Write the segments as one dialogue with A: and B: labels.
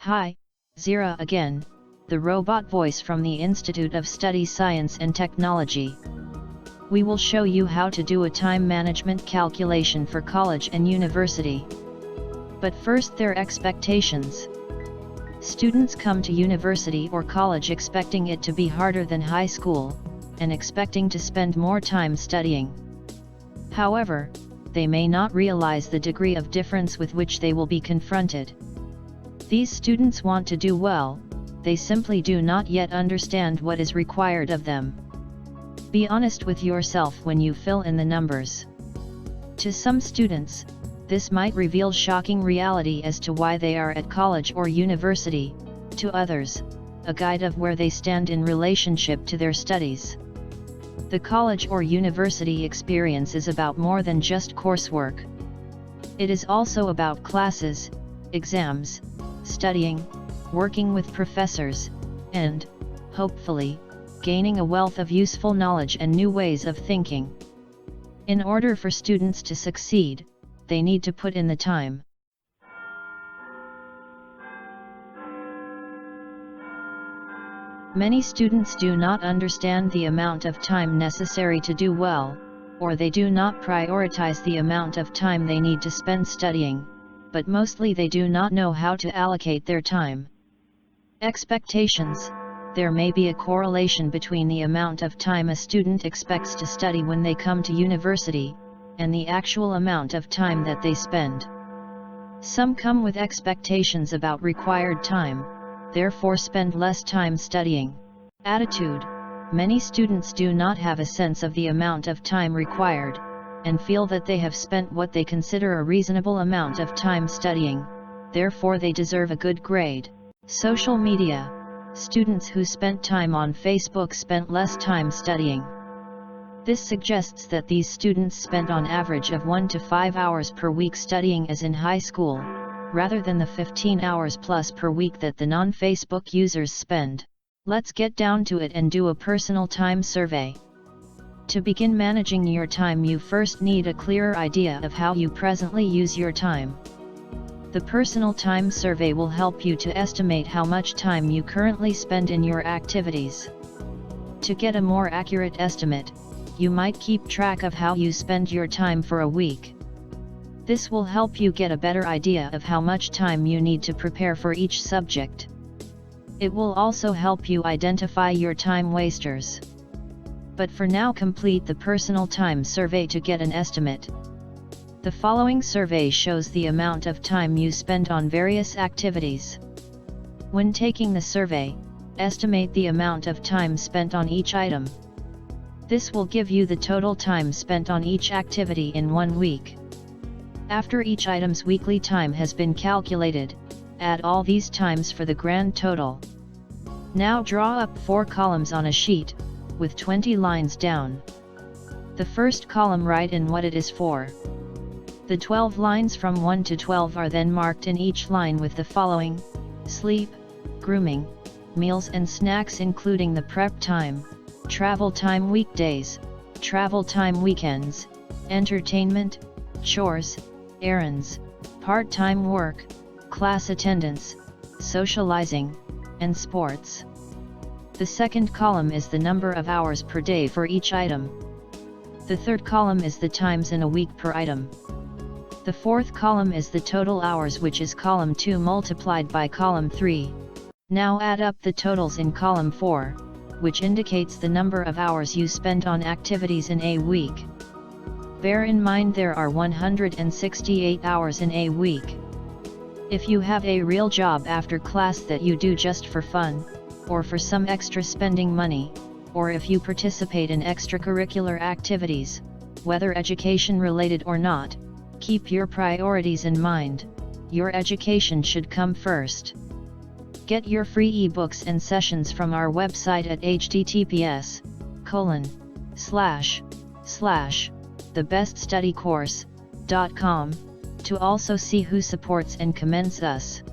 A: Hi, Zira again, the robot voice from the Institute of Study Science and Technology. We will show you how to do a time management calculation for college and university. But first, their expectations. Students come to university or college expecting it to be harder than high school, and expecting to spend more time studying. However, they may not realize the degree of difference with which they will be confronted. These students want to do well, they simply do not yet understand what is required of them. Be honest with yourself when you fill in the numbers. To some students, this might reveal shocking reality as to why they are at college or university. To others, a guide of where they stand in relationship to their studies. The college or university experience is about more than just coursework. It is also about classes, exams, studying, working with professors, and, hopefully, gaining a wealth of useful knowledge and new ways of thinking. In order for students to succeed, they need to put in the time. Many students do not understand the amount of time necessary to do well, or they do not prioritize the amount of time they need to spend studying, but mostly they do not know how to allocate their time. Expectations. There may be a correlation between the amount of time a student expects to study when they come to university, and the actual amount of time that they spend. Some come with expectations about required time, therefore spend less time studying. Attitude. Many students do not have a sense of the amount of time required, and feel that they have spent what they consider a reasonable amount of time studying, therefore they deserve a good grade. Social media. Students who spent time on Facebook spent less time studying. This suggests that these students spent on average of 1 to 5 hours per week studying as in high school, rather than the 15 hours plus per week that the non-Facebook users spend. Let's get down to it and do a personal time survey. To begin managing your time, you first need a clearer idea of how you presently use your time. The personal time survey will help you to estimate how much time you currently spend in your activities. To get a more accurate estimate, you might keep track of how you spend your time for a week. This will help you get a better idea of how much time you need to prepare for each subject. It will also help you identify your time wasters. But for now, complete the personal time survey to get an estimate. The following survey shows the amount of time you spend on various activities. When taking the survey, estimate the amount of time spent on each item. This will give you the total time spent on each activity in 1 week. After each item's weekly time has been calculated, add all these times for the grand total. Now draw up 4 columns on a sheet, with 20 lines down. The first column, write in what it is for. The 12 lines from 1 to 12 are then marked in each line with the following: sleep, grooming, meals and snacks including the prep time, travel time weekdays, travel time weekends, entertainment, chores, errands, part-time work, class attendance, socializing, and sports. The second column is the number of hours per day for each item. The third column is the times in a week per item. The fourth column is the total hours, which is column 2 multiplied by column 3. Now add up the totals in column 4, which indicates the number of hours you spend on activities in a week. Bear in mind there are 168 hours in a week. If you have a real job after class that you do just for fun, or for some extra spending money, or if you participate in extracurricular activities, whether education related or not, keep your priorities in mind. Your education should come first. Get your free ebooks and sessions from our website at https://thebeststudycourse.com, to also see who supports and commends us.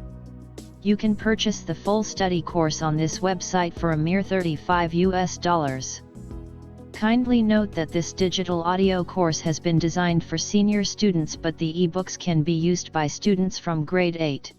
A: You can purchase the full study course on this website for a mere $35. Kindly note that this digital audio course has been designed for senior students, but the ebooks can be used by students from grade 8.